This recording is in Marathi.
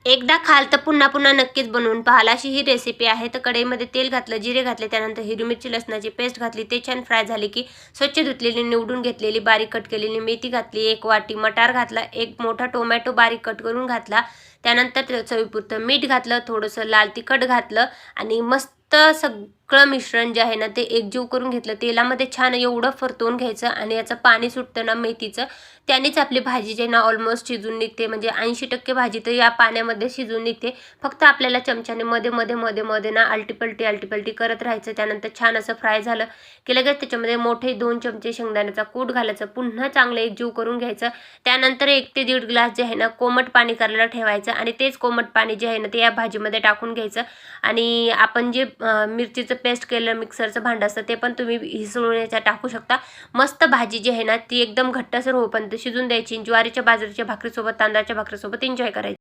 एकदा खाल तर पुन्हा पुन्हा नक्कीच बनवून पाहाल अशी ही रेसिपी आहे. तर कढईमध्ये तेल घातलं, जिरे घातले, त्यानंतर हिरवी मिरची लसणाची पेस्ट घातली. ते छान फ्राय झाली की स्वच्छ धुतलेली निवडून घेतलेली बारीक कट केलेली मेथी घातली, 1 वाटी मटार घातला, 1 मोठा टोमॅटो बारीक कट करून घातला. त्यानंतर चवीपुरतं मीठ घातलं, थोडंसं लाल तिखट घातलं आणि मस्त सगळं मिश्रण जे आहे ना ते एकजीव करून घेतलं. तेलामध्ये छान एवढं परतवून घ्यायचं आणि याचं पाणी सुटतं ना मेथीचं, त्यानेच आपली भाजी जी आहे ना ऑलमोस्ट शिजून निघते. म्हणजे 80% भाजी तर या पाण्यामध्ये शिजून निघते. फक्त आपल्याला चमच्याने मध्ये मध्ये मध्ये मध्ये ना आलटीपलटी आलटीपलटी करत राहायचं. त्यानंतर छान असं फ्राय झालं की लगेच त्याच्यामध्ये मोठे 2 चमचे शेंगदाण्याचा कूट घालायचं, पुन्हा चांगलं एकजीव करून घ्यायचं. त्यानंतर 1 ते 1.5 ग्लास जे आहे ना कोमट पाणी करायला ठेवायचं आणि तेच कोमट पाणी जे आहे ना ते या भाजीमध्ये टाकून घ्यायचं. आणि आपण जे मिरचीचं पेस्ट केलं मिक्सरचं भांडं असतं ते पण तुम्ही हिसळून याच्यात टाकू शकता. मस्त भाजी जी आहे ना ती एकदम घट्टसर होईपर्यंत शिजून द्यायची. ज्वारीच्या बाजरीच्या भाकरीसोबत, तांदळाच्या भाकरीसोबत एन्जॉय करायची.